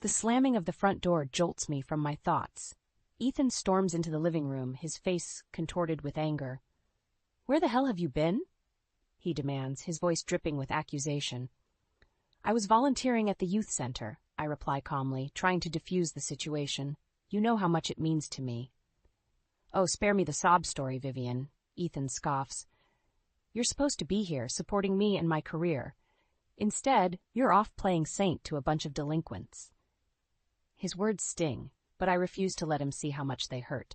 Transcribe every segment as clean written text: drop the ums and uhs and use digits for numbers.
The slamming of the front door jolts me from my thoughts. Ethan storms into the living room, his face contorted with anger. "Where the hell have you been?" he demands, his voice dripping with accusation. "I was volunteering at the youth center," I reply calmly, trying to defuse the situation. "You know how much it means to me." "Oh, spare me the sob story, Vivian," Ethan scoffs. "You're supposed to be here, supporting me and my career. Instead, you're off playing saint to a bunch of delinquents." His words sting, but I refuse to let him see how much they hurt.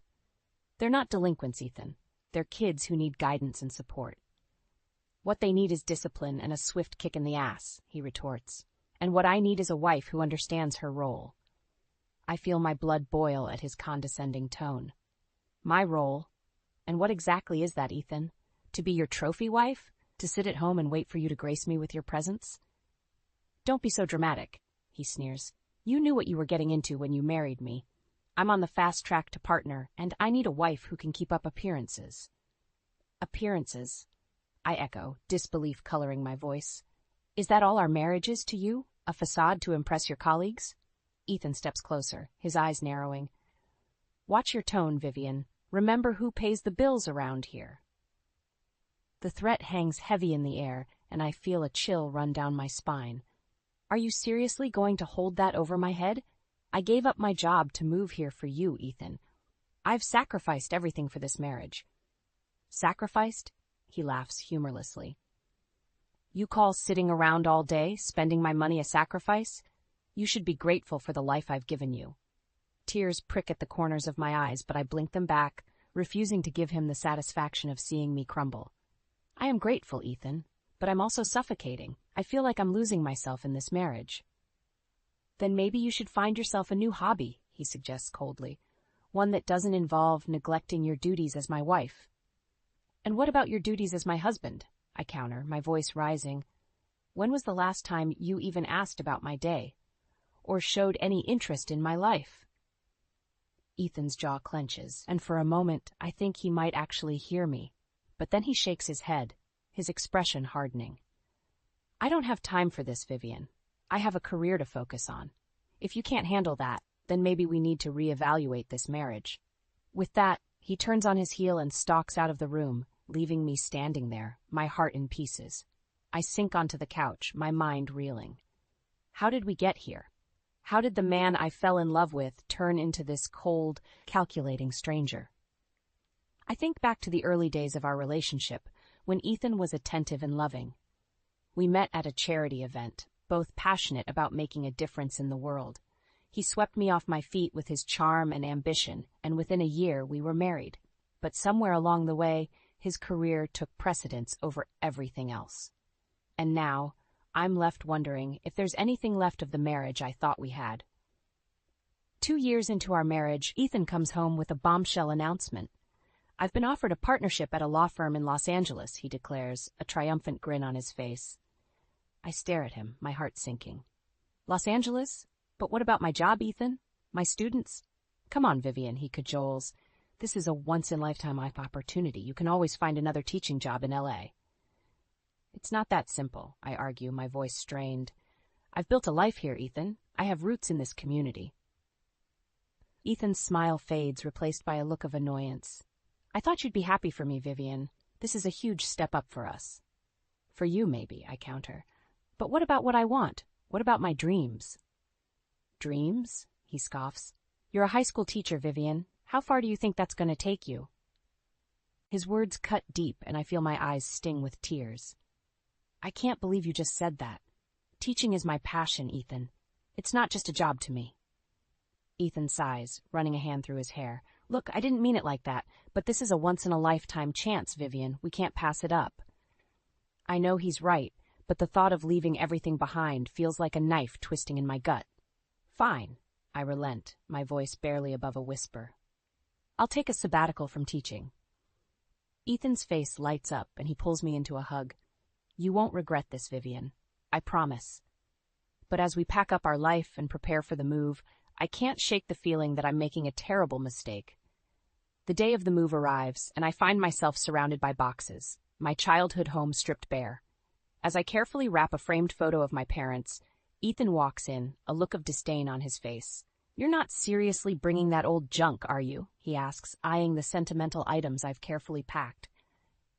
They're not delinquents, Ethan. They're kids who need guidance and support. "What they need is discipline and a swift kick in the ass," he retorts. "And what I need is a wife who understands her role." I feel my blood boil at his condescending tone. "My role? And what exactly is that, Ethan? To be your trophy wife? To sit at home and wait for you to grace me with your presence?" "Don't be so dramatic," he sneers. "You knew what you were getting into when you married me. I'm on the fast track to partner, and I need a wife who can keep up appearances." "Appearances?" I echo, disbelief coloring my voice. "Is that all our marriage is to you? A facade to impress your colleagues?" Ethan steps closer, his eyes narrowing. "Watch your tone, Vivian. Remember who pays the bills around here." The threat hangs heavy in the air, and I feel a chill run down my spine. Are you seriously going to hold that over my head? I gave up my job to move here for you, Ethan. I've sacrificed everything for this marriage. Sacrificed? He laughs humorlessly. You call sitting around all day, spending my money a sacrifice? You should be grateful for the life I've given you. Tears prick at the corners of my eyes, but I blink them back, refusing to give him the satisfaction of seeing me crumble. I am grateful, Ethan, but I'm also suffocating. I feel like I'm losing myself in this marriage. Then maybe you should find yourself a new hobby, he suggests coldly. One that doesn't involve neglecting your duties as my wife. And what about your duties as my husband? I counter, my voice rising. When was the last time you even asked about my day? Or showed any interest in my life? Ethan's jaw clenches, and for a moment I think he might actually hear me. But then he shakes his head, his expression hardening. I don't have time for this, Vivian. I have a career to focus on. If you can't handle that, then maybe we need to reevaluate this marriage. With that, he turns on his heel and stalks out of the room, leaving me standing there, my heart in pieces. I sink onto the couch, my mind reeling. How did we get here? How did the man I fell in love with turn into this cold, calculating stranger? I think back to the early days of our relationship, when Ethan was attentive and loving. We met at a charity event, both passionate about making a difference in the world. He swept me off my feet with his charm and ambition, and within a year we were married. But somewhere along the way, his career took precedence over everything else. And now, I'm left wondering if there's anything left of the marriage I thought we had. 2 years into our marriage, Ethan comes home with a bombshell announcement. I've been offered a partnership at a law firm in Los Angeles, he declares, a triumphant grin on his face. I stare at him, my heart sinking. Los Angeles? But what about my job, Ethan? My students? Come on, Vivian, he cajoles. This is a once-in-a-lifetime opportunity. You can always find another teaching job in L.A. It's not that simple, I argue, my voice strained. I've built a life here, Ethan. I have roots in this community. Ethan's smile fades, replaced by a look of annoyance. I thought you'd be happy for me, Vivian. This is a huge step up for us. For you, maybe, I counter. But what about what I want? What about my dreams? Dreams? He scoffs. You're a high school teacher, Vivian. How far do you think that's going to take you? His words cut deep, and I feel my eyes sting with tears. I can't believe you just said that. Teaching is my passion, Ethan. It's not just a job to me. Ethan sighs, running a hand through his hair. Look, I didn't mean it like that, but this is a once-in-a-lifetime chance, Vivian. We can't pass it up. I know he's right, but the thought of leaving everything behind feels like a knife twisting in my gut. Fine, I relent, my voice barely above a whisper. I'll take a sabbatical from teaching. Ethan's face lights up, and he pulls me into a hug. You won't regret this, Vivian. I promise. But as we pack up our life and prepare for the move, I can't shake the feeling that I'm making a terrible mistake. The day of the move arrives, and I find myself surrounded by boxes, my childhood home stripped bare. As I carefully wrap a framed photo of my parents, Ethan walks in, a look of disdain on his face. "You're not seriously bringing that old junk, are you?" he asks, eyeing the sentimental items I've carefully packed.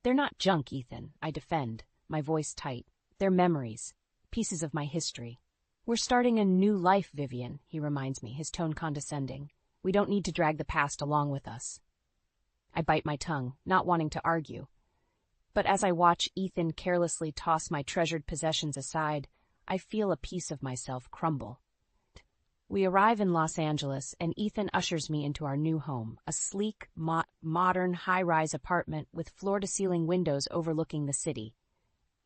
"They're not junk, Ethan," I defend, my voice tight. "They're memories, pieces of my history." "We're starting a new life, Vivian," he reminds me, his tone condescending. "We don't need to drag the past along with us." I bite my tongue, not wanting to argue. But as I watch Ethan carelessly toss my treasured possessions aside, I feel a piece of myself crumble. We arrive in Los Angeles, and Ethan ushers me into our new home, a sleek, modern, high-rise apartment with floor-to-ceiling windows overlooking the city.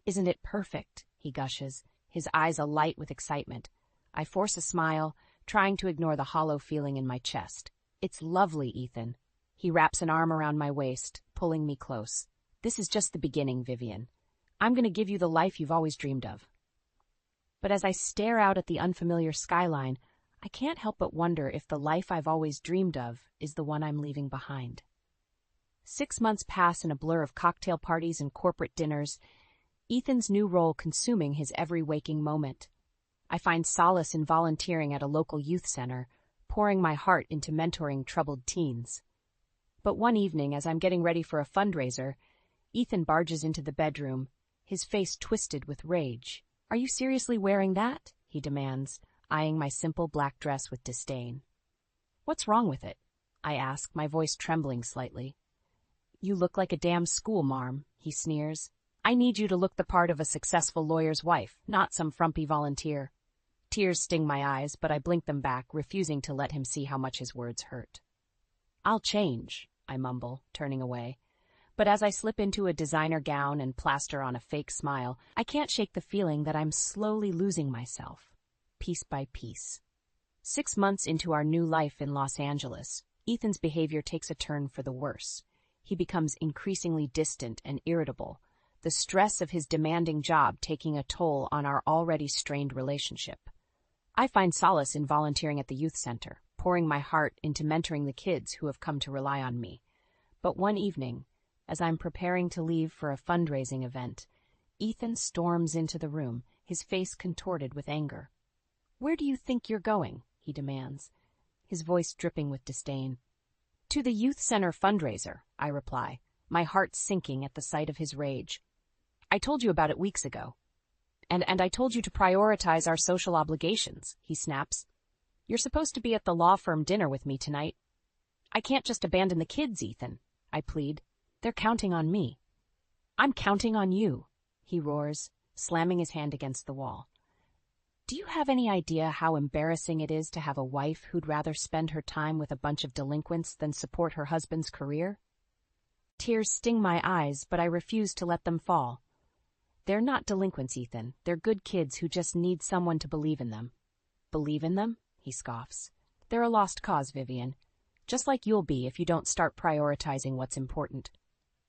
"Isn't it perfect?" he gushes, his eyes alight with excitement. I force a smile, trying to ignore the hollow feeling in my chest. "It's lovely, Ethan." He wraps an arm around my waist, pulling me close. "This is just the beginning, Vivian. I'm going to give you the life you've always dreamed of." But as I stare out at the unfamiliar skyline, I can't help but wonder if the life I've always dreamed of is the one I'm leaving behind. 6 months pass in a blur of cocktail parties and corporate dinners, Ethan's new role consuming his every waking moment. I find solace in volunteering at a local youth center, pouring my heart into mentoring troubled teens. But one evening, as I'm getting ready for a fundraiser, Ethan barges into the bedroom, his face twisted with rage. "Are you seriously wearing that?" he demands, eyeing my simple black dress with disdain. "What's wrong with it?" I ask, my voice trembling slightly. "You look like a damn schoolmarm," he sneers. "I need you to look the part of a successful lawyer's wife, not some frumpy volunteer." Tears sting my eyes, but I blink them back, refusing to let him see how much his words hurt. "I'll change," I mumble, turning away. But as I slip into a designer gown and plaster on a fake smile, I can't shake the feeling that I'm slowly losing myself, piece by piece. 6 months into our new life in Los Angeles, Ethan's behavior takes a turn for the worse. He becomes increasingly distant and irritable, the stress of his demanding job taking a toll on our already strained relationship. I find solace in volunteering at the youth center, pouring my heart into mentoring the kids who have come to rely on me. But one evening, as I'm preparing to leave for a fundraising event, Ethan storms into the room, his face contorted with anger. "Where do you think you're going?" he demands, his voice dripping with disdain. "To the youth center fundraiser," I reply, my heart sinking at the sight of his rage. "I told you about it weeks ago. And I told you to prioritize our social obligations," he snaps. "You're supposed to be at the law firm dinner with me tonight." "I can't just abandon the kids, Ethan," I plead. "They're counting on me." "I'm counting on you," he roars, slamming his hand against the wall. "Do you have any idea how embarrassing it is to have a wife who'd rather spend her time with a bunch of delinquents than support her husband's career?" Tears sting my eyes, but I refuse to let them fall. "They're not delinquents, Ethan. They're good kids who just need someone to believe in them." "Believe in them?" he scoffs. "They're a lost cause, Vivian. Just like you'll be if you don't start prioritizing what's important."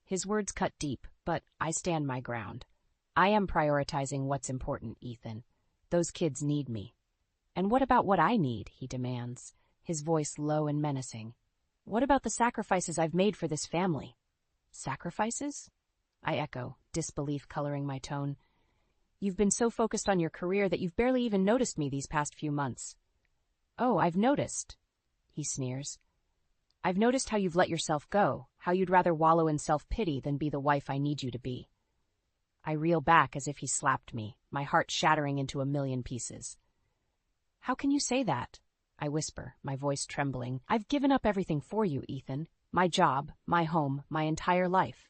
His words cut deep, but I stand my ground. I am prioritizing what's important, Ethan. Those kids need me. "And what about what I need?" he demands, his voice low and menacing. "What about the sacrifices I've made for this family?" "Sacrifices?" I echo, disbelief coloring my tone. "You've been so focused on your career that you've barely even noticed me these past few months." "Oh, I've noticed," he sneers. "I've noticed how you've let yourself go, how you'd rather wallow in self-pity than be the wife I need you to be." I reel back as if he slapped me, my heart shattering into a million pieces. "How can you say that?" I whisper, my voice trembling. "I've given up everything for you, Ethan. My job, my home, my entire life."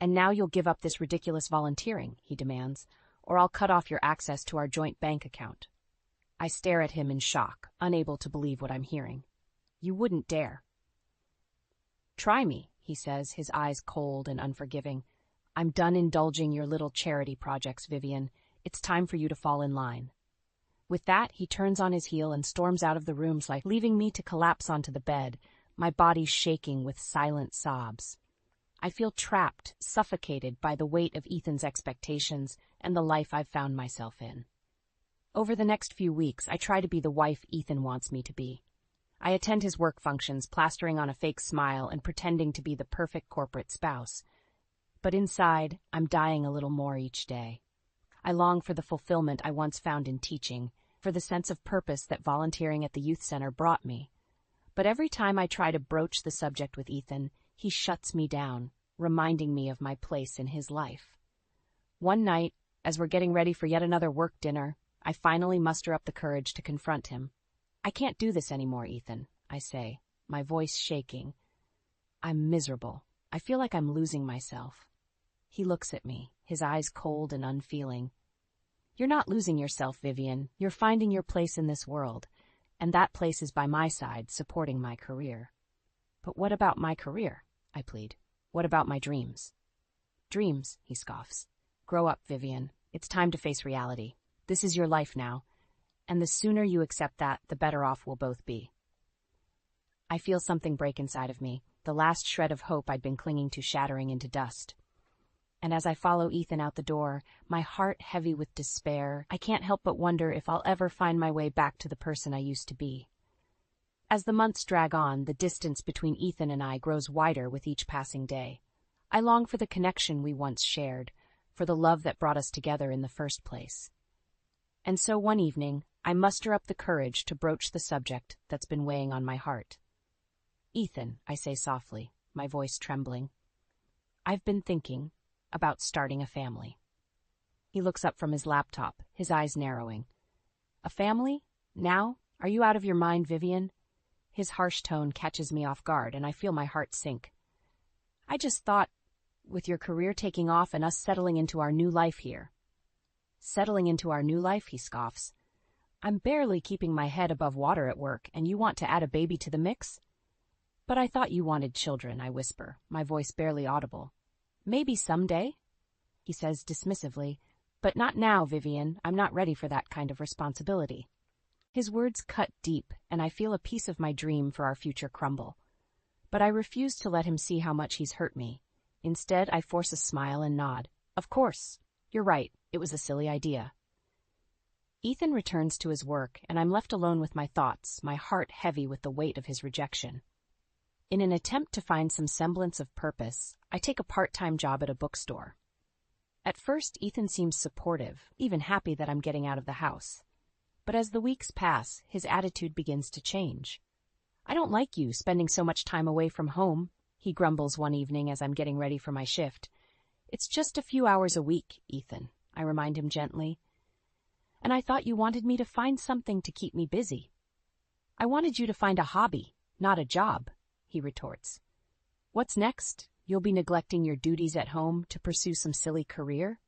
"And now you'll give up this ridiculous volunteering," he demands, "or I'll cut off your access to our joint bank account." I stare at him in shock, unable to believe what I'm hearing. "You wouldn't dare." "Try me," he says, his eyes cold and unforgiving. "I'm done indulging your little charity projects, Vivian. It's time for you to fall in line." With that, he turns on his heel and storms out of the room, leaving me to collapse onto the bed, my body shaking with silent sobs. I feel trapped, suffocated by the weight of Ethan's expectations and the life I've found myself in. Over the next few weeks, I try to be the wife Ethan wants me to be. I attend his work functions, plastering on a fake smile and pretending to be the perfect corporate spouse. But inside, I'm dying a little more each day. I long for the fulfillment I once found in teaching, for the sense of purpose that volunteering at the youth center brought me. But every time I try to broach the subject with Ethan, he shuts me down, reminding me of my place in his life. One night, as we're getting ready for yet another work dinner, I finally muster up the courage to confront him. "I can't do this anymore, Ethan," I say, my voice shaking. "I'm miserable. I feel like I'm losing myself." He looks at me, his eyes cold and unfeeling. "You're not losing yourself, Vivian. You're finding your place in this world, and that place is by my side, supporting my career." "But what about my career?" I plead. "What about my dreams?" "Dreams," he scoffs. "Grow up, Vivian. It's time to face reality. This is your life now, and the sooner you accept that, the better off we'll both be." I feel something break inside of me, the last shred of hope I'd been clinging to shattering into dust. And as I follow Ethan out the door, my heart heavy with despair, I can't help but wonder if I'll ever find my way back to the person I used to be. As the months drag on, the distance between Ethan and I grows wider with each passing day. I long for the connection we once shared, for the love that brought us together in the first place. And so one evening, I muster up the courage to broach the subject that's been weighing on my heart. "Ethan," I say softly, my voice trembling, "I've been thinking about starting a family." He looks up from his laptop, his eyes narrowing. "A family? Now? Are you out of your mind, Vivian?" His harsh tone catches me off guard, and I feel my heart sink. "I just thought, with your career taking off and us settling into our new life here." "Settling into our new life," he scoffs. "I'm barely keeping my head above water at work, and you want to add a baby to the mix?" "But I thought you wanted children," I whisper, my voice barely audible. "Maybe someday," he says dismissively, "but not now, Vivian. I'm not ready for that kind of responsibility." His words cut deep, and I feel a piece of my dream for our future crumble. But I refuse to let him see how much he's hurt me. Instead, I force a smile and nod. "Of course. You're right. It was a silly idea." Ethan returns to his work, and I'm left alone with my thoughts, my heart heavy with the weight of his rejection. In an attempt to find some semblance of purpose, I take a part-time job at a bookstore. At first, Ethan seems supportive, even happy that I'm getting out of the house. But as the weeks pass, his attitude begins to change. "I don't like you spending so much time away from home," he grumbles one evening as I'm getting ready for my shift. "It's just a few hours a week, Ethan," I remind him gently. "And I thought you wanted me to find something to keep me busy." "I wanted you to find a hobby, not a job," he retorts. "What's next? You'll be neglecting your duties at home to pursue some silly career?"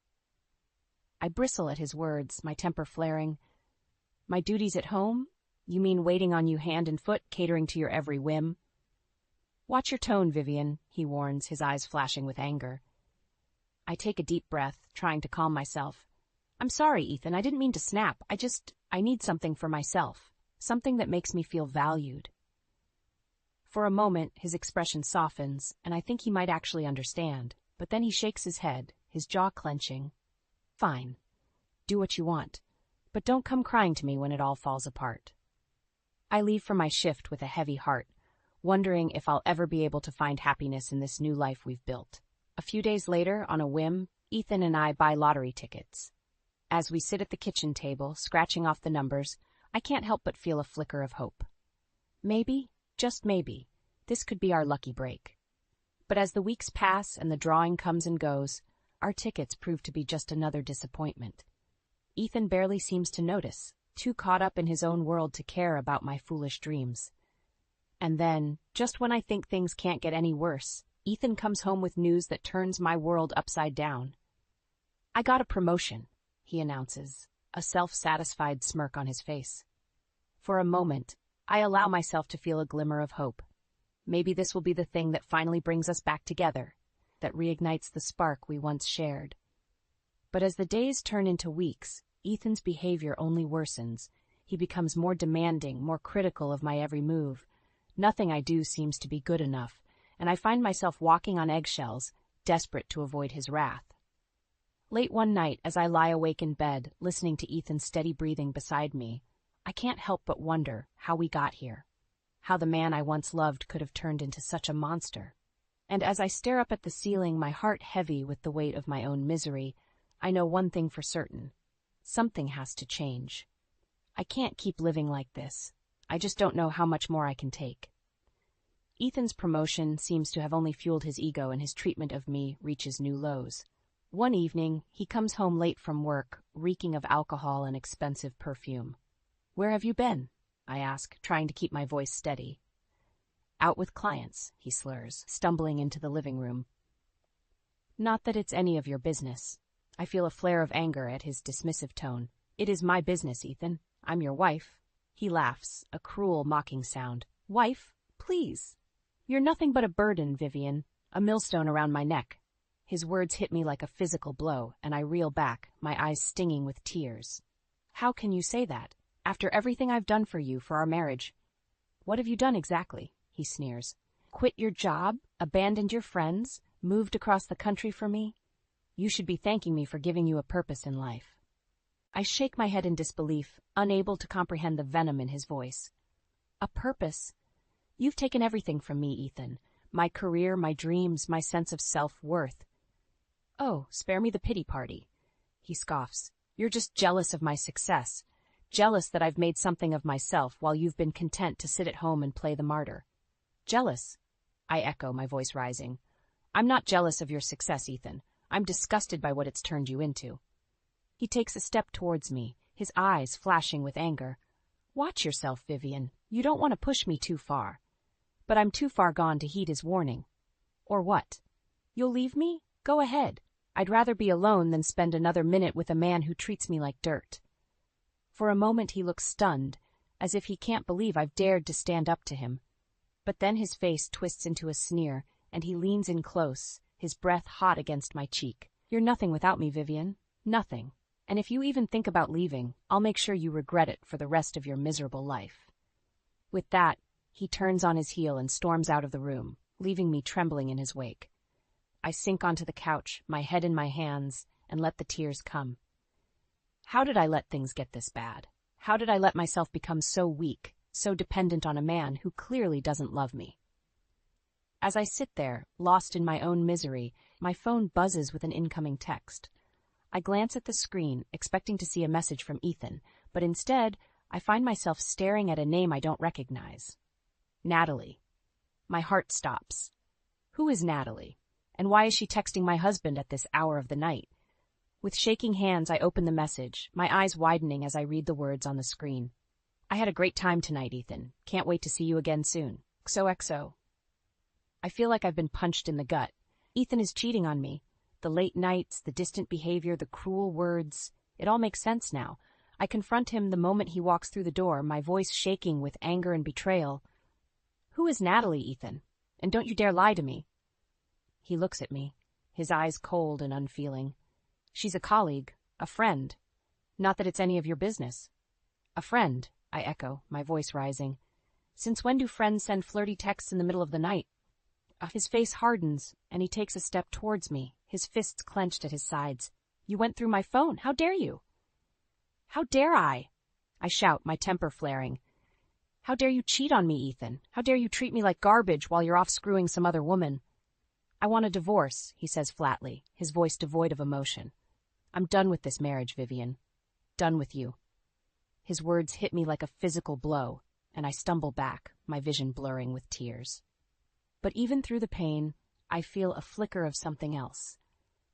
I bristle at his words, my temper flaring. "My duties at home? You mean waiting on you hand and foot, catering to your every whim?" "Watch your tone, Vivian," he warns, his eyes flashing with anger. I take a deep breath, trying to calm myself. "I'm sorry, Ethan, I didn't mean to snap. I need something for myself, something that makes me feel valued." For a moment, his expression softens, and I think he might actually understand, but then he shakes his head, his jaw clenching. "Fine. Do what you want, but don't come crying to me when it all falls apart." I leave for my shift with a heavy heart, wondering if I'll ever be able to find happiness in this new life we've built. A few days later, on a whim, Ethan and I buy lottery tickets. As we sit at the kitchen table, scratching off the numbers, I can't help but feel a flicker of hope. Maybe, just maybe, this could be our lucky break. But as the weeks pass and the drawing comes and goes, our tickets prove to be just another disappointment. Ethan barely seems to notice, too caught up in his own world to care about my foolish dreams. And then, just when I think things can't get any worse, Ethan comes home with news that turns my world upside down. "I got a promotion," he announces, a self-satisfied smirk on his face. For a moment, I allow myself to feel a glimmer of hope. Maybe this will be the thing that finally brings us back together, that reignites the spark we once shared. But as the days turn into weeks, Ethan's behavior only worsens. He becomes more demanding, more critical of my every move. Nothing I do seems to be good enough, and I find myself walking on eggshells, desperate to avoid his wrath. Late one night, as I lie awake in bed, listening to Ethan's steady breathing beside me, I can't help but wonder how we got here, how the man I once loved could have turned into such a monster. And as I stare up at the ceiling, my heart heavy with the weight of my own misery, I know one thing for certain. Something has to change. I can't keep living like this. I just don't know how much more I can take. Ethan's promotion seems to have only fueled his ego, and his treatment of me reaches new lows. One evening, he comes home late from work, reeking of alcohol and expensive perfume. "Where have you been?" I ask, trying to keep my voice steady. "Out with clients," he slurs, stumbling into the living room. "Not that it's any of your business." I feel a flare of anger at his dismissive tone. "It is my business, Ethan. I'm your wife." He laughs, a cruel, mocking sound. "Wife? Please. You're nothing but a burden, Vivian, a millstone around my neck." His words hit me like a physical blow, and I reel back, my eyes stinging with tears. "How can you say that? After everything I've done for you, for our marriage." "What have you done exactly?" he sneers. "Quit your job? Abandoned your friends? Moved across the country for me? You should be thanking me for giving you a purpose in life." I shake my head in disbelief, unable to comprehend the venom in his voice. "A purpose? You've taken everything from me, Ethan. My career, my dreams, my sense of self-worth." "Oh, spare me the pity party," he scoffs. "You're just jealous of my success. Jealous that I've made something of myself while you've been content to sit at home and play the martyr." "Jealous?" I echo, my voice rising. "I'm not jealous of your success, Ethan. I'm disgusted by what it's turned you into." He takes a step towards me, his eyes flashing with anger. "Watch yourself, Vivian. You don't want to push me too far." But I'm too far gone to heed his warning. "Or what? You'll leave me? Go ahead. I'd rather be alone than spend another minute with a man who treats me like dirt." For a moment he looks stunned, as if he can't believe I've dared to stand up to him. But then his face twists into a sneer, and he leans in close, his breath hot against my cheek. "You're nothing without me, Vivian. Nothing. And if you even think about leaving, I'll make sure you regret it for the rest of your miserable life." With that, he turns on his heel and storms out of the room, leaving me trembling in his wake. I sink onto the couch, my head in my hands, and let the tears come. How did I let things get this bad? How did I let myself become so weak, so dependent on a man who clearly doesn't love me? As I sit there, lost in my own misery, my phone buzzes with an incoming text. I glance at the screen, expecting to see a message from Ethan, but instead, I find myself staring at a name I don't recognize. Natalie. My heart stops. Who is Natalie? And why is she texting my husband at this hour of the night? With shaking hands, I open the message, my eyes widening as I read the words on the screen. "I had a great time tonight, Ethan. Can't wait to see you again soon. XOXO." I feel like I've been punched in the gut. Ethan is cheating on me. The late nights, the distant behavior, the cruel words. It all makes sense now. I confront him the moment he walks through the door, my voice shaking with anger and betrayal. "Who is Natalie, Ethan? And don't you dare lie to me." He looks at me, his eyes cold and unfeeling. "She's a colleague, a friend. Not that it's any of your business." "A friend," I echo, my voice rising. "Since when do friends send flirty texts in the middle of the night?" His face hardens, and he takes a step towards me, his fists clenched at his sides. "You went through my phone. How dare you?" "How dare I?" I shout, my temper flaring. "How dare you cheat on me, Ethan? How dare you treat me like garbage while you're off screwing some other woman?" "I want a divorce," he says flatly, his voice devoid of emotion. "I'm done with this marriage, Vivian. Done with you." His words hit me like a physical blow, and I stumble back, my vision blurring with tears. But even through the pain, I feel a flicker of something else.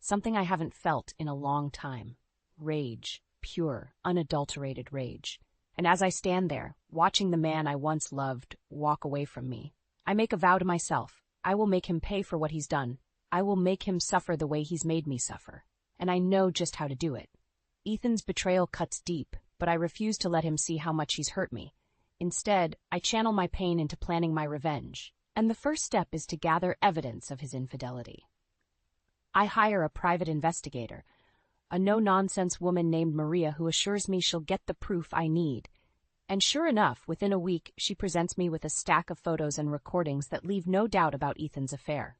Something I haven't felt in a long time. Rage. Pure, unadulterated rage. And as I stand there, watching the man I once loved walk away from me, I make a vow to myself. I will make him pay for what he's done. I will make him suffer the way he's made me suffer. And I know just how to do it. Ethan's betrayal cuts deep, but I refuse to let him see how much he's hurt me. Instead, I channel my pain into planning my revenge. And the first step is to gather evidence of his infidelity. I hire a private investigator, a no-nonsense woman named Maria who assures me she'll get the proof I need. And sure enough, within a week, she presents me with a stack of photos and recordings that leave no doubt about Ethan's affair.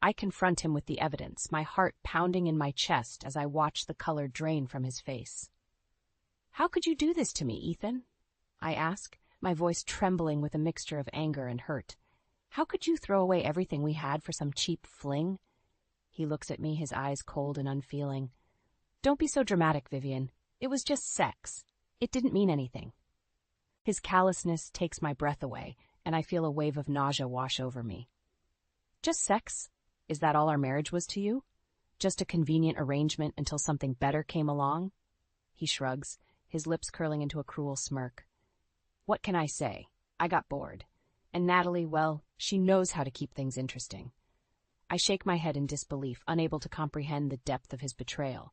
I confront him with the evidence, my heart pounding in my chest as I watch the color drain from his face. "How could you do this to me, Ethan?" I ask, my voice trembling with a mixture of anger and hurt. "How could you throw away everything we had for some cheap fling?" He looks at me, his eyes cold and unfeeling. Don't be so dramatic, Vivian. It was just sex. It didn't mean anything. His callousness takes my breath away, and I feel a wave of nausea wash over me. Just sex? Is that all our marriage was to you? Just a convenient arrangement until something better came along? He shrugs, his lips curling into a cruel smirk. What can I say? I got bored. And Natalie, well, she knows how to keep things interesting. I shake my head in disbelief, unable to comprehend the depth of his betrayal.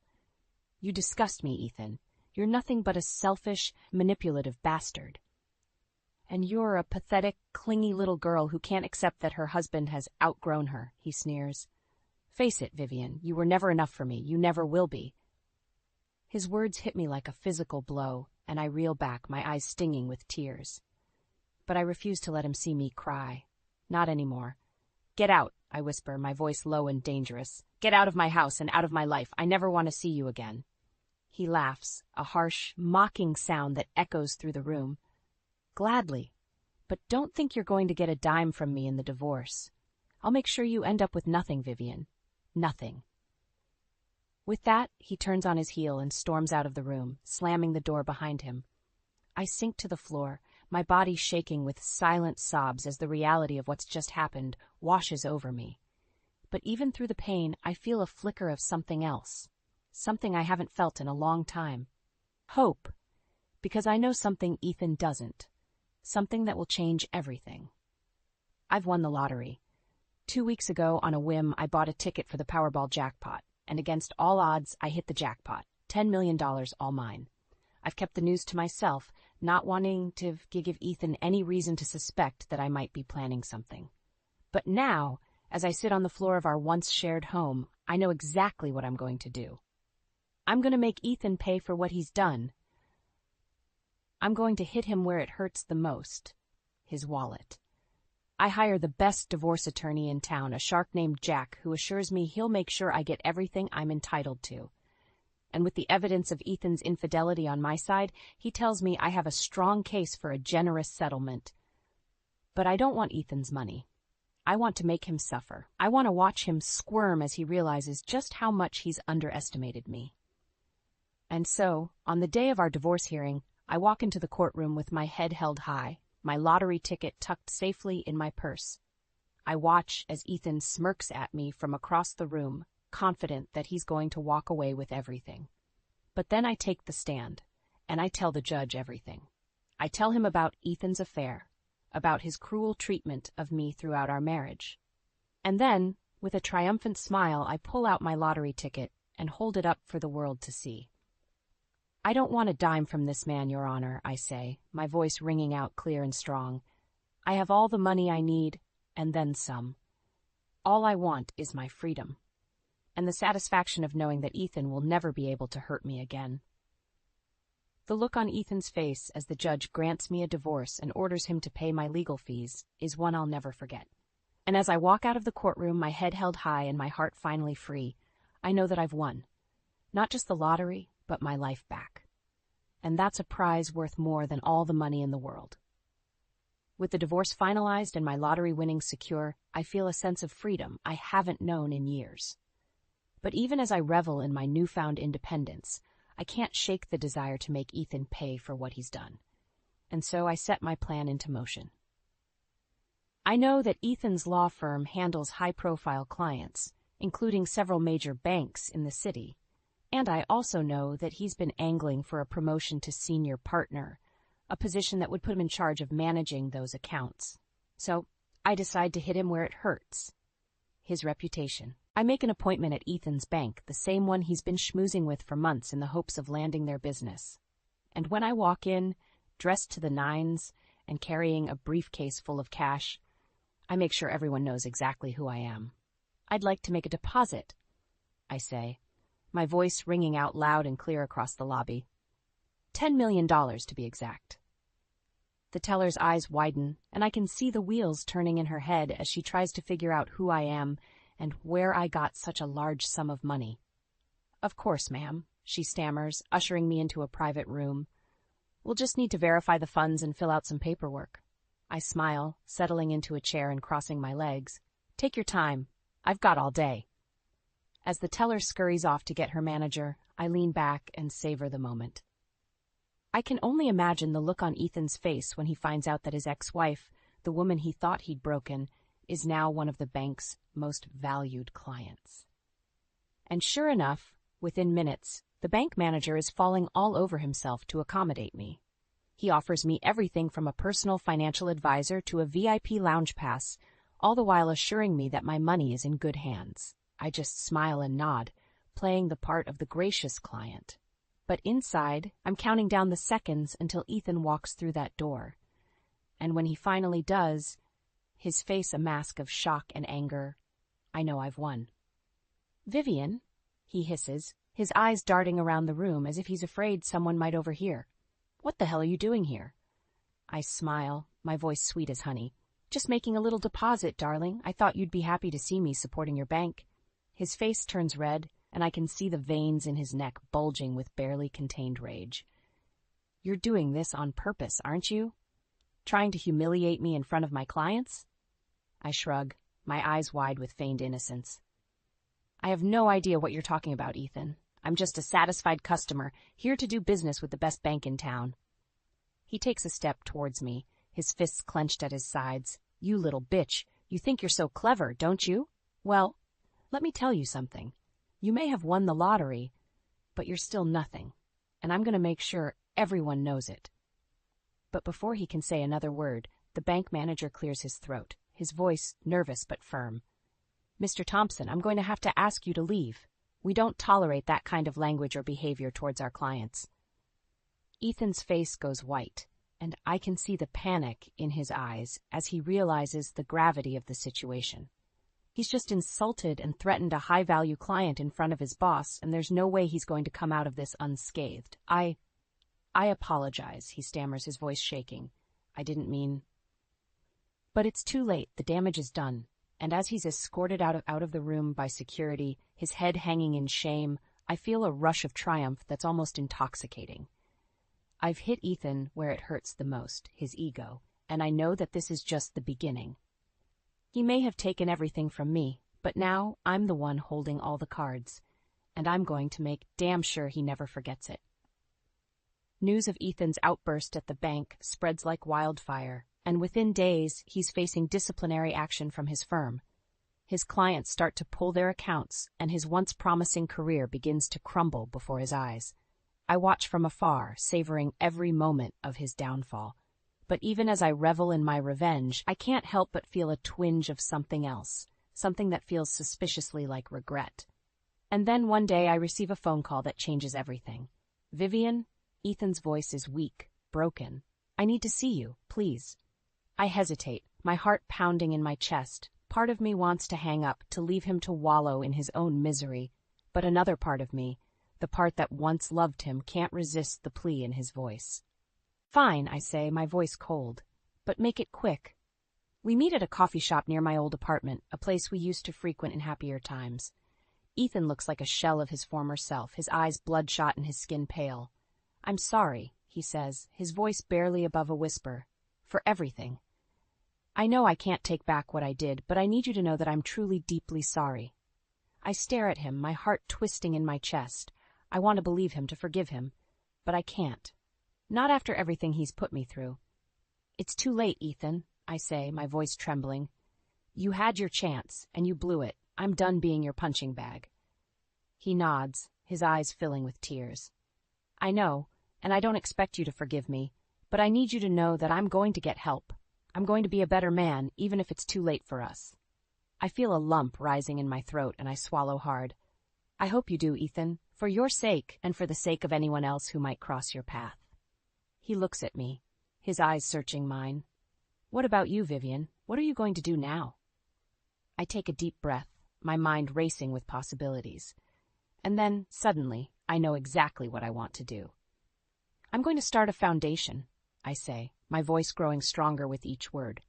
You disgust me, Ethan. You're nothing but a selfish, manipulative bastard. And you're a pathetic, clingy little girl who can't accept that her husband has outgrown her, he sneers. Face it, Vivian, you were never enough for me. You never will be. His words hit me like a physical blow, and I reel back, my eyes stinging with tears. But I refuse to let him see me cry. Not anymore. Get out, I whisper, my voice low and dangerous. Get out of my house and out of my life. I never want to see you again. He laughs, a harsh, mocking sound that echoes through the room. Gladly. But don't think you're going to get a dime from me in the divorce. I'll make sure you end up with nothing, Vivian. Nothing. With that, he turns on his heel and storms out of the room, slamming the door behind him. I sink to the floor, my body shaking with silent sobs as the reality of what's just happened washes over me. But even through the pain, I feel a flicker of something else. Something I haven't felt in a long time. Hope. Because I know something Ethan doesn't. Something that will change everything. I've won the lottery. 2 weeks ago, on a whim, I bought a ticket for the Powerball jackpot, and against all odds, I hit the jackpot. $10 million, all mine. I've kept the news to myself, not wanting to give Ethan any reason to suspect that I might be planning something. But now, as I sit on the floor of our once-shared home, I know exactly what I'm going to do. I'm going to make Ethan pay for what he's done. I'm going to hit him where it hurts the most, his wallet. I hire the best divorce attorney in town, a shark named Jack, who assures me he'll make sure I get everything I'm entitled to. And with the evidence of Ethan's infidelity on my side, he tells me I have a strong case for a generous settlement. But I don't want Ethan's money. I want to make him suffer. I want to watch him squirm as he realizes just how much he's underestimated me. And so, on the day of our divorce hearing, I walk into the courtroom with my head held high, my lottery ticket tucked safely in my purse. I watch as Ethan smirks at me from across the room, confident that he's going to walk away with everything. But then I take the stand, and I tell the judge everything. I tell him about Ethan's affair, about his cruel treatment of me throughout our marriage. And then, with a triumphant smile, I pull out my lottery ticket and hold it up for the world to see. I don't want a dime from this man, Your Honor, I say, my voice ringing out clear and strong. I have all the money I need, and then some. All I want is my freedom, and the satisfaction of knowing that Ethan will never be able to hurt me again. The look on Ethan's face as the judge grants me a divorce and orders him to pay my legal fees is one I'll never forget. And as I walk out of the courtroom, my head held high and my heart finally free, I know that I've won. Not just the lottery, but my life back. And that's a prize worth more than all the money in the world. With the divorce finalized and my lottery winnings secure, I feel a sense of freedom I haven't known in years. But even as I revel in my newfound independence, I can't shake the desire to make Ethan pay for what he's done. And so I set my plan into motion. I know that Ethan's law firm handles high-profile clients, including several major banks in the city. And I also know that he's been angling for a promotion to senior partner, a position that would put him in charge of managing those accounts. So I decide to hit him where it hurts. His reputation. I make an appointment at Ethan's bank, the same one he's been schmoozing with for months in the hopes of landing their business. And when I walk in, dressed to the nines and carrying a briefcase full of cash, I make sure everyone knows exactly who I am. I'd like to make a deposit, I say, my voice ringing out loud and clear across the lobby. $10 million, to be exact. The teller's eyes widen, and I can see the wheels turning in her head as she tries to figure out who I am and where I got such a large sum of money. Of course, ma'am, she stammers, ushering me into a private room. We'll just need to verify the funds and fill out some paperwork. I smile, settling into a chair and crossing my legs. Take your time. I've got all day. As the teller scurries off to get her manager, I lean back and savor the moment. I can only imagine the look on Ethan's face when he finds out that his ex-wife, the woman he thought he'd broken, is now one of the bank's most valued clients. And sure enough, within minutes, the bank manager is falling all over himself to accommodate me. He offers me everything from a personal financial advisor to a VIP lounge pass, all the while assuring me that my money is in good hands. I just smile and nod, playing the part of the gracious client. But inside, I'm counting down the seconds until Ethan walks through that door. And when he finally does, his face a mask of shock and anger, I know I've won. "Vivian," he hisses, his eyes darting around the room as if he's afraid someone might overhear. "What the hell are you doing here?" I smile, my voice sweet as honey. "Just making a little deposit, darling. I thought you'd be happy to see me supporting your bank." His face turns red, and I can see the veins in his neck bulging with barely contained rage. "You're doing this on purpose, aren't you? Trying to humiliate me in front of my clients?" I shrug, my eyes wide with feigned innocence. "I have no idea what you're talking about, Ethan. I'm just a satisfied customer, here to do business with the best bank in town." He takes a step towards me, his fists clenched at his sides. "You little bitch, you think you're so clever, don't you? Well, let me tell you something. You may have won the lottery, but you're still nothing, and I'm going to make sure everyone knows it." But before he can say another word, the bank manager clears his throat, his voice nervous but firm. "Mr. Thompson, I'm going to have to ask you to leave. We don't tolerate that kind of language or behavior towards our clients." Ethan's face goes white, and I can see the panic in his eyes as he realizes the gravity of the situation. He's just insulted and threatened a high-value client in front of his boss, and there's no way he's going to come out of this unscathed. I apologize," he stammers, his voice shaking. "I didn't mean—" But it's too late, the damage is done, and as he's escorted out of the room by security, his head hanging in shame, I feel a rush of triumph that's almost intoxicating. I've hit Ethan where it hurts the most, his ego, and I know that this is just the beginning. He may have taken everything from me, but now I'm the one holding all the cards, and I'm going to make damn sure he never forgets it. News of Ethan's outburst at the bank spreads like wildfire, and within days, he's facing disciplinary action from his firm. His clients start to pull their accounts, and his once promising career begins to crumble before his eyes. I watch from afar, savoring every moment of his downfall. But even as I revel in my revenge, I can't help but feel a twinge of something else, something that feels suspiciously like regret. And then one day I receive a phone call that changes everything. "Vivian?" Ethan's voice is weak, broken. "I need to see you, please." I hesitate, my heart pounding in my chest. Part of me wants to hang up, to leave him to wallow in his own misery. But another part of me, the part that once loved him, can't resist the plea in his voice. "Fine," I say, my voice cold. "But make it quick." We meet at a coffee shop near my old apartment, a place we used to frequent in happier times. Ethan looks like a shell of his former self, his eyes bloodshot and his skin pale. "I'm sorry," he says, his voice barely above a whisper, "for everything. I know I can't take back what I did, but I need you to know that I'm truly deeply sorry." I stare at him, my heart twisting in my chest. I want to believe him, to forgive him, but I can't. Not after everything he's put me through. "It's too late, Ethan," I say, my voice trembling. "You had your chance, and you blew it. I'm done being your punching bag." He nods, his eyes filling with tears. "I know, and I don't expect you to forgive me, but I need you to know that I'm going to get help. I'm going to be a better man, even if it's too late for us." I feel a lump rising in my throat, and I swallow hard. "I hope you do, Ethan, for your sake and for the sake of anyone else who might cross your path." He looks at me, his eyes searching mine. "What about you, Vivian? What are you going to do now?" I take a deep breath, my mind racing with possibilities. And then, suddenly, I know exactly what I want to do. "I'm going to start a foundation," I say, my voice growing stronger with each word.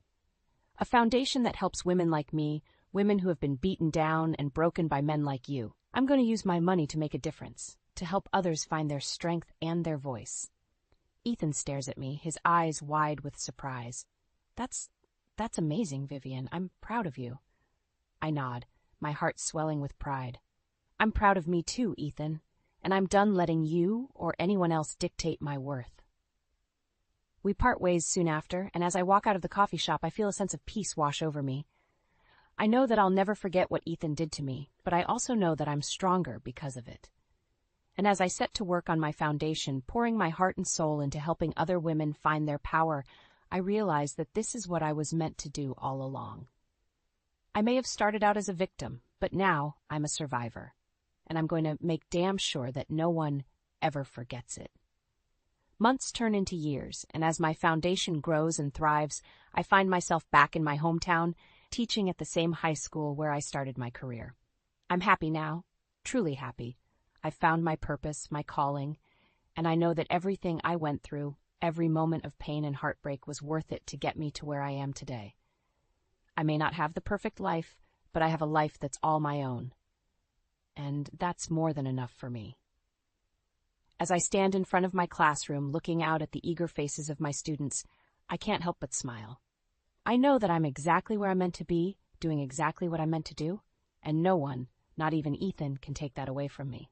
"A foundation that helps women like me, women who have been beaten down and broken by men like you. I'm going to use my money to make a difference, to help others find their strength and their voice." Ethan stares at me, his eyes wide with surprise. That's amazing, Vivian. I'm proud of you." I nod, my heart swelling with pride. I'm proud of me too, Ethan, and I'm done letting you or anyone else dictate my worth. We part ways soon after, and as I walk out of the coffee shop, I feel a sense of peace wash over me. I know that I'll never forget what Ethan did to me, but I also know that I'm stronger because of it. And as I set to work on my foundation, pouring my heart and soul into helping other women find their power, I realize that this is what I was meant to do all along. I may have started out as a victim, but now I'm a survivor, and I'm going to make damn sure that no one ever forgets it. Months turn into years, and as my foundation grows and thrives, I find myself back in my hometown, teaching at the same high school where I started my career. I'm happy now, truly happy. I've found my purpose, my calling, and I know that everything I went through, every moment of pain and heartbreak was worth it to get me to where I am today. I may not have the perfect life, but I have a life that's all my own. And that's more than enough for me. As I stand in front of my classroom looking out at the eager faces of my students, I can't help but smile. I know that I'm exactly where I'm meant to be, doing exactly what I'm meant to do, and no one, not even Ethan, can take that away from me.